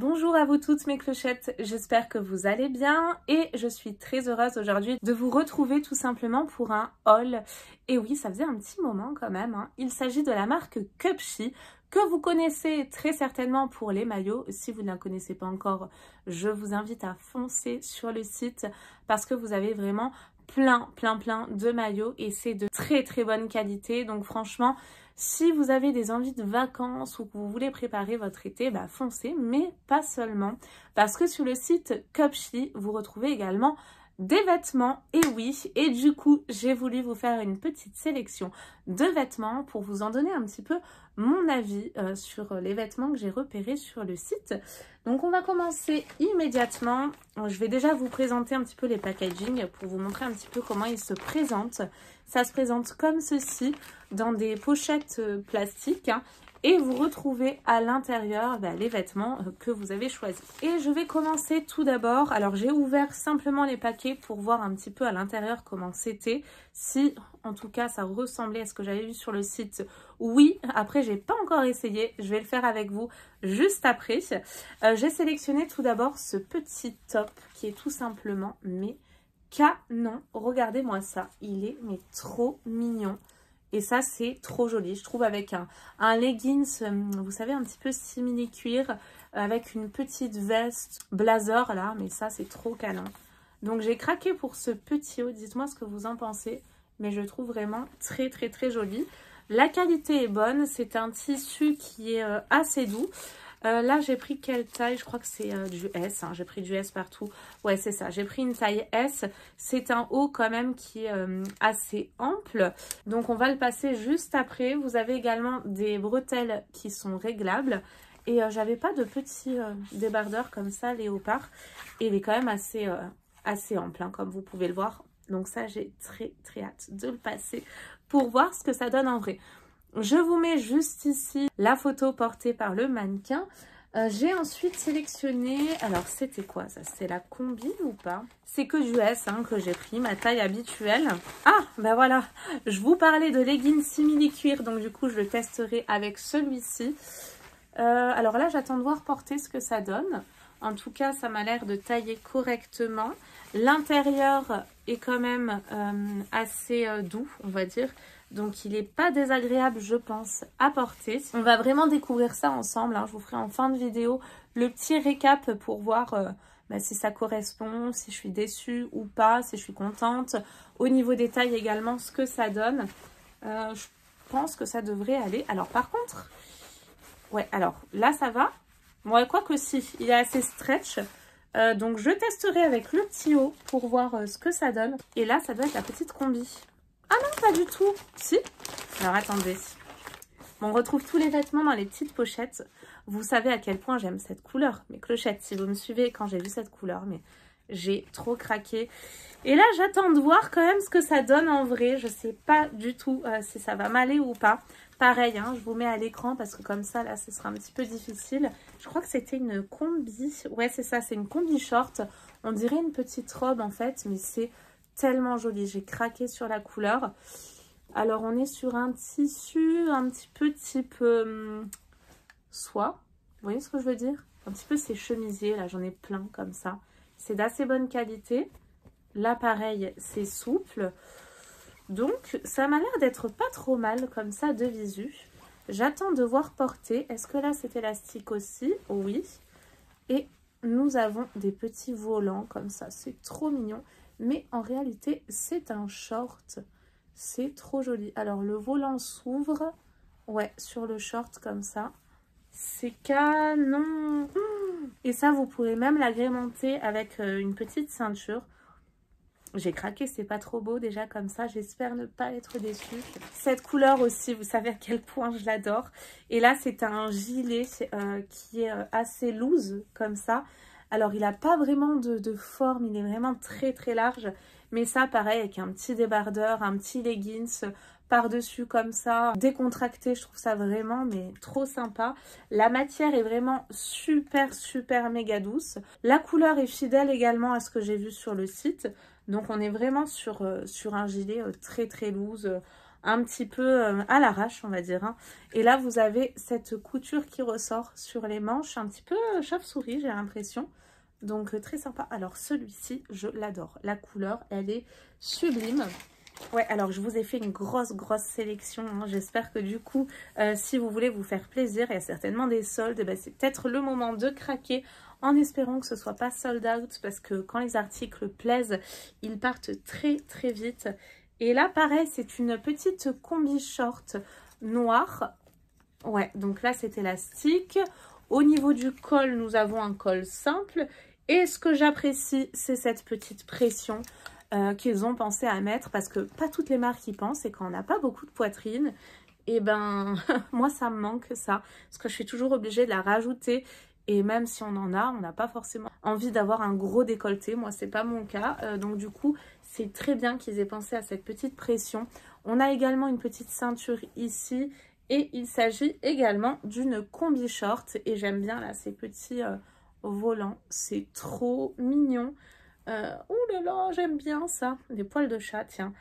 Bonjour à vous toutes mes clochettes, j'espère que vous allez bien et je suis très heureuse aujourd'hui de vous retrouver tout simplement pour un haul. Et oui, ça faisait un petit moment quand même, hein. Il s'agit de la marque Cupshe que vous connaissez très certainement pour les maillots. Si vous ne la connaissez pas encore, je vous invite à foncer sur le site parce que vous avez vraiment plein de maillots et c'est de très bonne qualité. Donc franchement, si vous avez des envies de vacances ou que vous voulez préparer votre été, bah foncez, mais pas seulement. Parce que sur le site Cupshe, vous retrouvez également des vêtements, et oui, et du coup, j'ai voulu vous faire une petite sélection de vêtements pour vous en donner un petit peu mon avis sur les vêtements que j'ai repérés sur le site. Donc on va commencer immédiatement. Je vais déjà vous présenter un petit peu les packaging pour vous montrer un petit peu comment ils se présentent. Ça se présente comme ceci, dans des pochettes plastiques, hein, et vous retrouvez à l'intérieur les vêtements que vous avez choisis. Et je vais commencer tout d'abord. Alors j'ai ouvert simplement les paquets pour voir un petit peu à l'intérieur comment c'était. Si en tout cas ça ressemblait à ce que j'avais vu sur le site, oui. Après j'ai pas encore essayé, je vais le faire avec vous juste après. J'ai sélectionné tout d'abord ce petit top qui est tout simplement canon. Regardez-moi ça, il est mais trop mignon. Et ça, c'est trop joli, je trouve, avec un leggings, vous savez, un petit peu simili-cuir, avec une petite veste blazer, là. Mais ça, c'est trop canon. Donc, j'ai craqué pour ce petit haut. Dites-moi ce que vous en pensez. Mais je trouve vraiment très joli. La qualité est bonne. C'est un tissu qui est assez doux. Là, j'ai pris quelle taille? Je crois que c'est du S. Hein. J'ai pris du S partout. Ouais, c'est ça. J'ai pris une taille S. C'est un haut quand même qui est assez ample. Donc, on va le passer juste après. Vous avez également des bretelles qui sont réglables. Et j'avais pas de petits débardeurs comme ça, léopard. Et il est quand même assez ample, hein, comme vous pouvez le voir. Donc ça, j'ai très hâte de le passer pour voir ce que ça donne en vrai. Je vous mets juste ici la photo portée par le mannequin. J'ai ensuite sélectionné, alors c'était quoi ça? C'est la combi ou pas? C'est que du S hein, que j'ai pris, ma taille habituelle. Ah, ben voilà, je vous parlais de leggings simili-cuir, donc du coup je le testerai avec celui-ci. Alors là, j'attends de voir porter ce que ça donne. En tout cas, ça m'a l'air de tailler correctement. L'intérieur est quand même assez doux, on va dire. Donc, il n'est pas désagréable, je pense, à porter. On va vraiment découvrir ça ensemble. Hein. Je vous ferai en fin de vidéo le petit récap pour voir si ça correspond, si je suis déçue ou pas, si je suis contente. Au niveau des tailles également, ce que ça donne. Je pense que ça devrait aller. Alors, par contre, ouais, alors là, ça va. Moi, quoi que si, il est assez stretch. Donc, je testerai avec le petit haut pour voir ce que ça donne. Et là, ça doit être la petite combi. Ah non, pas du tout. Si. Alors, attendez. Bon, on retrouve tous les vêtements dans les petites pochettes. Vous savez à quel point j'aime cette couleur. Mes clochettes, si vous me suivez quand j'ai vu cette couleur, mais j'ai trop craqué. Et là, j'attends de voir quand même ce que ça donne en vrai. Je sais pas du tout si ça va m'aller ou pas. Pareil, hein, je vous mets à l'écran parce que comme ça, là, ce sera un petit peu difficile. Je crois que c'était une combi. Ouais, c'est ça, c'est une combi short. On dirait une petite robe en fait, mais c'est tellement joli. J'ai craqué sur la couleur. Alors, on est sur un tissu un petit peu type soie. Vous voyez ce que je veux dire? Un petit peu ces chemisiers, là, j'en ai plein comme ça. C'est d'assez bonne qualité. Là, pareil, c'est souple. Donc, ça m'a l'air d'être pas trop mal comme ça de visu. J'attends de voir porter. Est-ce que là, c'est élastique aussi? Oui. Et nous avons des petits volants comme ça. C'est trop mignon. Mais en réalité, c'est un short. C'est trop joli. Alors, le volant s'ouvre. Ouais, sur le short comme ça. C'est canon. Et ça, vous pourrez même l'agrémenter avec une petite ceinture. J'ai craqué, c'est pas trop beau déjà comme ça. J'espère ne pas être déçue. Cette couleur aussi, vous savez à quel point je l'adore. Et là, c'est un gilet qui est assez loose comme ça. Alors, il n'a pas vraiment de forme. Il est vraiment très large. Mais ça, pareil, avec un petit débardeur, un petit leggings par-dessus comme ça, décontracté. Je trouve ça vraiment mais trop sympa. La matière est vraiment super méga douce. La couleur est fidèle également à ce que j'ai vu sur le site. Donc, on est vraiment sur un gilet très loose, un petit peu à l'arrache, on va dire. Hein. Et là, vous avez cette couture qui ressort sur les manches, un petit peu chauve-souris, j'ai l'impression. Donc, très sympa. Alors, celui-ci, je l'adore. La couleur, elle est sublime. Ouais, alors je vous ai fait une grosse sélection. Hein. J'espère que du coup, si vous voulez vous faire plaisir, il y a certainement des soldes. Ben, c'est peut-être le moment de craquer en espérant que ce soit pas sold out. Parce que quand les articles plaisent, ils partent très vite. Et là, pareil, c'est une petite combi short noire. Ouais, donc là, c'est élastique. Au niveau du col, nous avons un col simple. Et ce que j'apprécie, c'est cette petite pression qu'ils ont pensé à mettre, parce que pas toutes les marques y pensent, et quand on n'a pas beaucoup de poitrine, et ben moi ça me manque ça, parce que je suis toujours obligée de la rajouter, et même si on en a, on n'a pas forcément envie d'avoir un gros décolleté. Moi c'est pas mon cas, donc du coup c'est très bien qu'ils aient pensé à cette petite pression. On a également une petite ceinture ici, et il s'agit également d'une combi short, et j'aime bien là ces petits volants, c'est trop mignon. Oh là là, j'aime bien ça. Des poils de chat, tiens.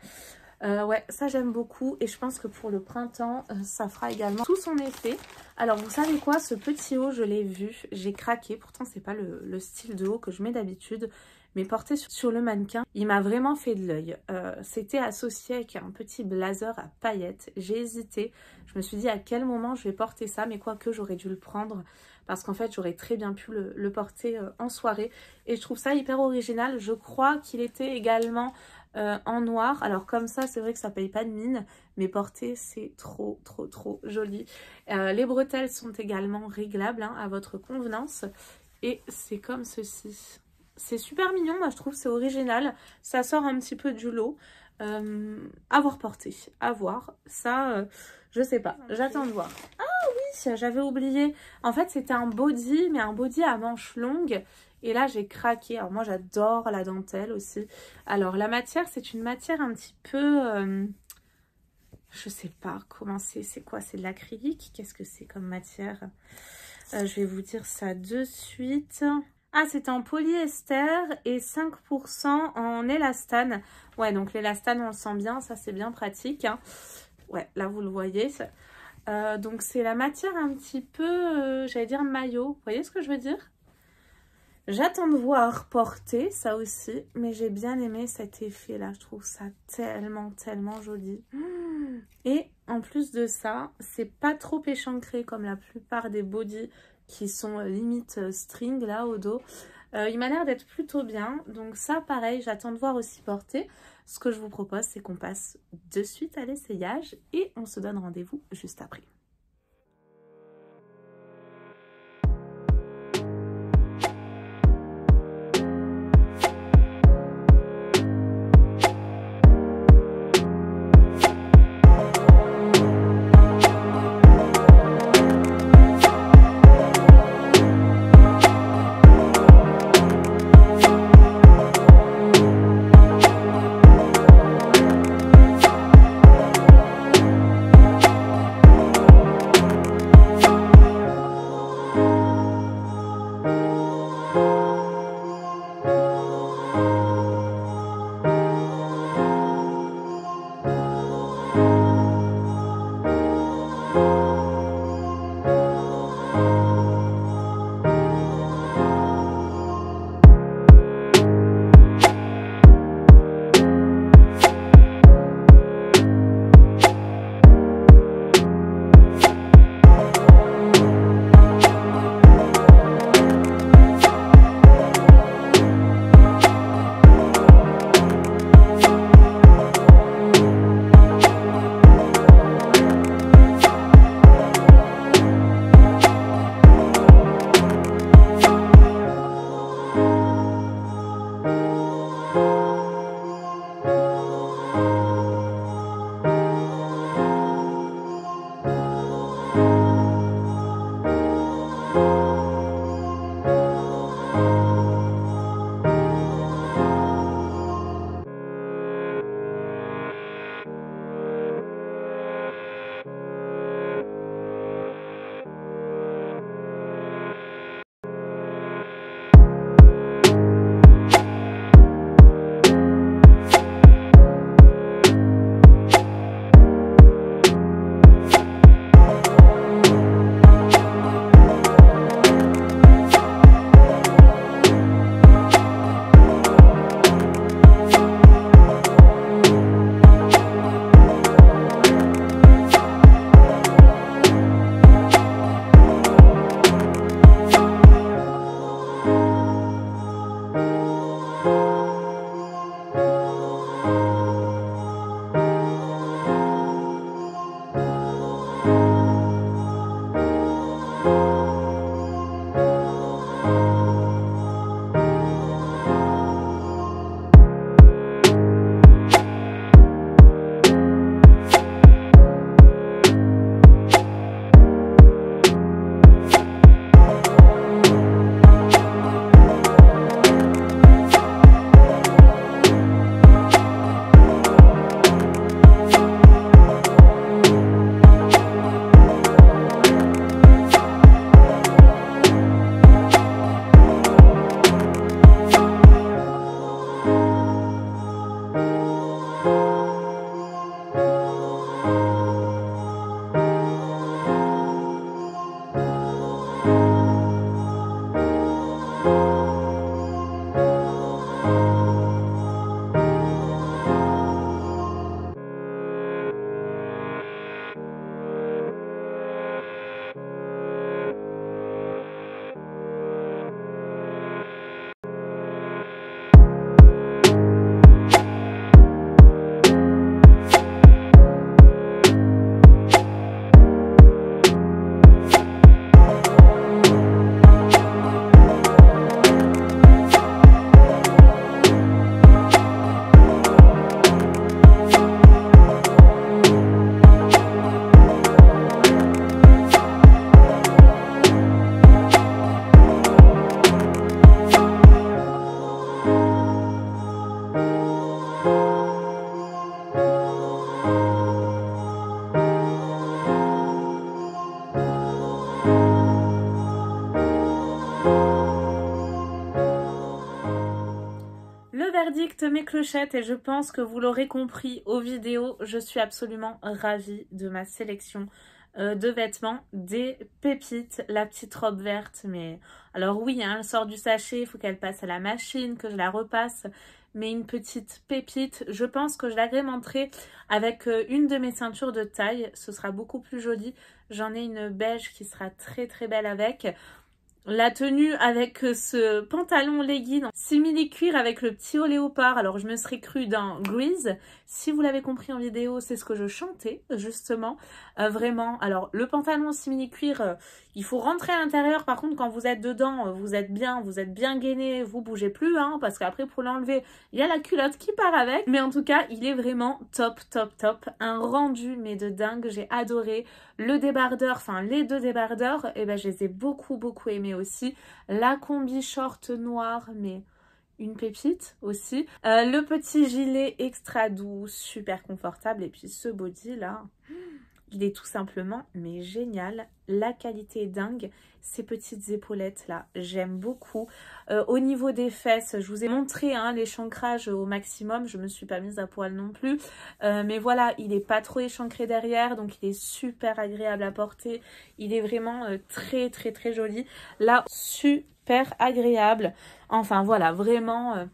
Ouais, ça j'aime beaucoup. Et je pense que pour le printemps, ça fera également tout son effet. Alors, vous savez quoi? Ce petit haut, je l'ai vu. J'ai craqué. Pourtant, c'est pas le style de haut que je mets d'habitude. Mais porté sur le mannequin, il m'a vraiment fait de l'œil. C'était associé avec un petit blazer à paillettes. J'ai hésité. Je me suis dit à quel moment je vais porter ça. Mais quoique, j'aurais dû le prendre. Parce qu'en fait, j'aurais très bien pu le porter en soirée. Et je trouve ça hyper original. Je crois qu'il était également en noir. Alors comme ça, c'est vrai que ça paye pas de mine. Mais porté, c'est trop joli. Les bretelles sont également réglables hein, à votre convenance. Et c'est comme ceci. C'est super mignon, moi je trouve, c'est original. Ça sort un petit peu du lot. À voir porter. À voir. Ça, je sais pas. J'attends de voir. J'avais oublié. En fait, c'était un body, mais un body à manches longues. Et là, j'ai craqué. Alors, moi, j'adore la dentelle aussi. Alors, la matière, c'est une matière un petit peu... je sais pas comment c'est. C'est quoi? C'est de l'acrylique? Qu'est-ce que c'est comme matière? Je vais vous dire ça de suite. Ah, c'est en polyester et 5% en élastane. Ouais, donc l'élastane, on le sent bien. Ça, c'est bien pratique. Hein. Ouais, là, vous le voyez. Donc c'est la matière un petit peu, j'allais dire maillot, vous voyez ce que je veux dire? J'attends de voir porter ça aussi, mais j'ai bien aimé cet effet là, je trouve ça tellement joli. Et en plus de ça, c'est pas trop échancré comme la plupart des bodys qui sont limite string là au dos. Il m'a l'air d'être plutôt bien, donc ça pareil, j'attends de voir aussi porter. Ce que je vous propose, c'est qu'on passe de suite à l'essayage et on se donne rendez-vous juste après. verdict mes clochettes et je pense que vous l'aurez compris aux vidéos, je suis absolument ravie de ma sélection de vêtements, des pépites, la petite robe verte, mais alors oui, hein, elle sort du sachet, il faut qu'elle passe à la machine, que je la repasse, mais une petite pépite, je pense que je l'agrémenterai avec une de mes ceintures de taille, ce sera beaucoup plus joli, j'en ai une beige qui sera très très belle avec. La tenue avec ce pantalon legging simili cuir avec le petit haut léopard. Alors je me serais crue dans Grease. Si vous l'avez compris en vidéo, c'est ce que je chantais justement. Vraiment. Alors le pantalon simili cuir, il faut rentrer à l'intérieur. Par contre quand vous êtes dedans, vous êtes bien gainé, vous bougez plus. Hein, parce qu'après pour l'enlever, il y a la culotte qui part avec. Mais en tout cas, il est vraiment top, top, top. Un rendu mais de dingue. J'ai adoré. Le débardeur, enfin les deux débardeurs, et ben je les ai beaucoup aimés aussi. La combi short noire, mais une pépite aussi. Le petit gilet extra doux, super confortable. Et puis ce body là, il est tout simplement mais génial. La qualité est dingue. Ces petites épaulettes là, j'aime beaucoup. Au niveau des fesses, je vous ai montré hein, l'échancrage au maximum. Je me suis pas mise à poil non plus. Mais voilà, il est pas trop échancré derrière. Donc il est super agréable à porter. Il est vraiment très joli. Là, super agréable. Enfin voilà, vraiment...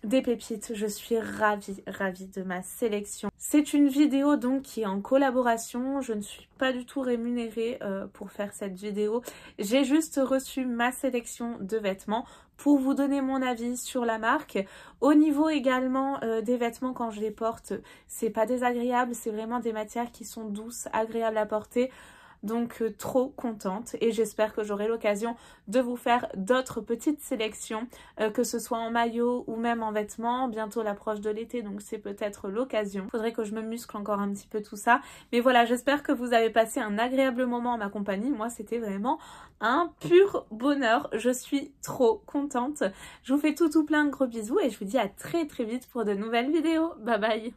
des pépites, je suis ravie de ma sélection. C'est une vidéo donc qui est en collaboration, je ne suis pas du tout rémunérée pour faire cette vidéo. J'ai juste reçu ma sélection de vêtements pour vous donner mon avis sur la marque. Au niveau également des vêtements quand je les porte, c'est pas désagréable, c'est vraiment des matières qui sont douces, agréables à porter. Donc trop contente et j'espère que j'aurai l'occasion de vous faire d'autres petites sélections, que ce soit en maillot ou même en vêtements. Bientôt l'approche de l'été, donc c'est peut-être l'occasion. Faudrait que je me muscle encore un petit peu tout ça. Mais voilà, j'espère que vous avez passé un agréable moment en ma compagnie. Moi, c'était vraiment un pur bonheur. Je suis trop contente. Je vous fais tout plein de gros bisous et je vous dis à très vite pour de nouvelles vidéos. Bye bye!